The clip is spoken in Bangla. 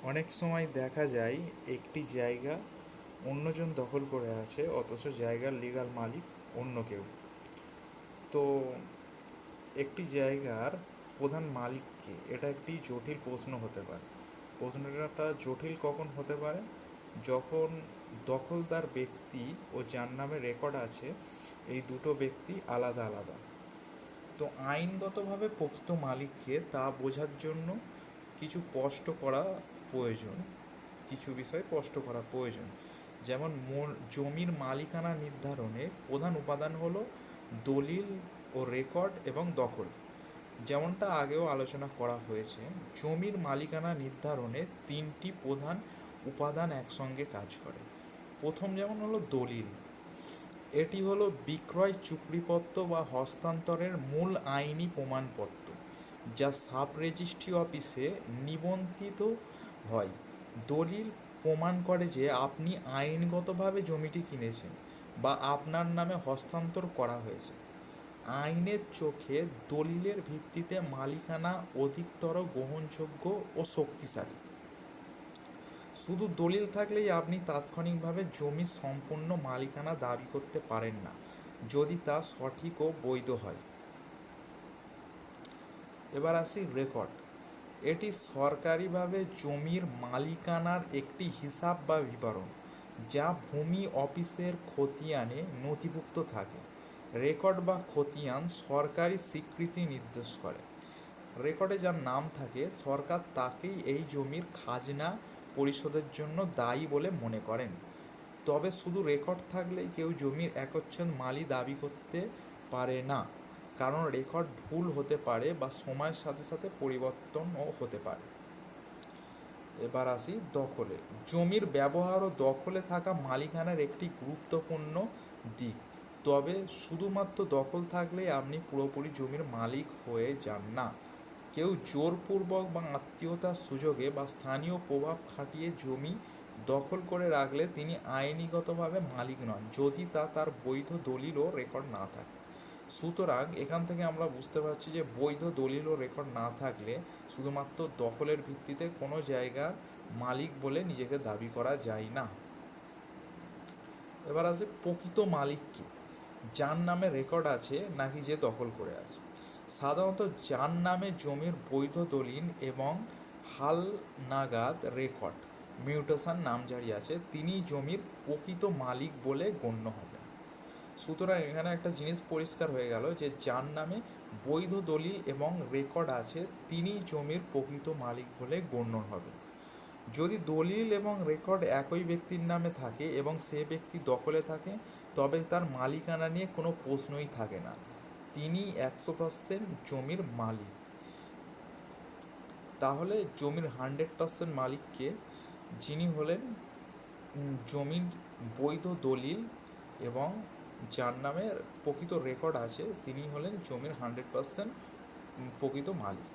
অনেক সময় দেখা যায় একটি জায়গা অন্যজন দখল করে আছে, অথচ জায়গার লিগ্যাল মালিক অন্য কেউ। তো একটি জায়গার প্রধান মালিক কে, এটা একটি জটিল প্রশ্ন হতে পারে। প্রশ্নটা জটিল কখন হতে পারে? যখন দখলদার ব্যক্তি ও যার নামে রেকর্ড আছে এই দুটো ব্যক্তি আলাদা আলাদা। তো আইনগতভাবে প্রকৃত মালিককে তা বোঝার জন্য কিছু স্পষ্ট করা প্রয়োজন, কিছু বিষয় স্পষ্ট করা প্রয়োজন। যেমন জমির মালিকানা নির্ধারণে প্রধান উপাদান হলো দলিল ও রেকর্ড এবং দখল। যেমনটা আগেও আলোচনা করা হয়েছে, জমির মালিকানা নির্ধারণে তিনটি প্রধান উপাদান একসঙ্গে কাজ করে। প্রথম যেমন হলো দলিল। এটি হলো বিক্রয় চুক্তিপত্র বা হস্তান্তরের মূল আইনি প্রমাণপত্র, যা সাব রেজিস্ট্রি অফিসে নিবন্ধিত হয়। দলিল প্রমাণ করে যে আপনি আইনগতভাবে জমিটি কিনেছেন বা আপনার নামে হস্তান্তর করা হয়েছে। আইনের চোখে দলিলের ভিত্তিতে মালিকানা অধিকতর গ্রহণযোগ্য ও শক্তিশালী। শুধু দলিল থাকলেই আপনি তাৎক্ষণিকভাবে জমির সম্পূর্ণ মালিকানা দাবি করতে পারেন না, যদি তা সঠিক ও বৈধ হয়। এবার আসি রেকর্ড। এটি সরকারিভাবে জমির মালিকানার একটি হিসাব বা বিবরণ, যা ভূমি অফিসের খতিয়ানে নথিভুক্ত থাকে। রেকর্ড বা খতিয়ান সরকারি স্বীকৃতি নির্দেশ করে। রেকর্ডে যার নাম থাকে, সরকার তাকেই এই জমির খাজনা পরিশোধের জন্য দায়ী বলে মনে করেন। তবে শুধু রেকর্ড থাকলেই কেউ জমির একচ্ছত্র মালিক দাবি করতে পারে না, কারণ রেকর্ড ভুল হতে পারে বা সময়ের সাথে সাথে পরিবর্তনও হতে পারে। এবার আসি দখলে। জমির ব্যবহার ও দখলে থাকা মালিকানার একটি গুরুত্বপূর্ণ দিক। তবে শুধুমাত্র দখল থাকলেই আপনি পুরোপুরি জমির মালিক হয়ে যান না। কেউ জোরপূর্বক বা আত্মীয়তার সুযোগে বা স্থানীয় প্রভাব খাটিয়ে জমি দখল করে রাখলে তিনি আইনিগতভাবে মালিক নন, যদি তার বৈধ দলিল ও রেকর্ড না থাকে। সুতরাং এখান থেকে আমরা বুঝতে পারছি যে বৈধ দলিল ও রেকর্ড না থাকলে শুধুমাত্র দখলের ভিত্তিতে কোনো জায়গার মালিক বলে নিজেকে দাবি করা যায় না। এবার আছে প্রকৃত মালিক কি, যার নামে রেকর্ড আছে নাকি যে দখল করে আছে। সাধারণত যার নামে জমির বৈধ দলিল এবং হালনাগাদ রেকর্ড মিউটেশন নামজারি আছে, তিনি জমির প্রকৃত মালিক বলে গণ্য হবেন। সুতরাং এখানে একটা জিনিস পরিষ্কার হয়ে গেল যে যার নামে বৈধ দলিল এবং রেকর্ড আছে তিনি জমির প্রকৃত মালিক বলে গণ্য হবে। যদি দলিল এবং রেকর্ড একই ব্যক্তির নামে থাকে এবং সে ব্যক্তি দখলে থাকে, তবে তার মালিকানা নিয়ে কোনো প্রশ্নই থাকে না, তিনি 100% জমির মালিক। তাহলে জমির 100% মালিককে, যিনি হলেন জমির বৈধ দলিল এবং যার নামে প্রকৃত রেকর্ড আছে, তিনি হলেন জমির 100% প্রকৃত মালিক।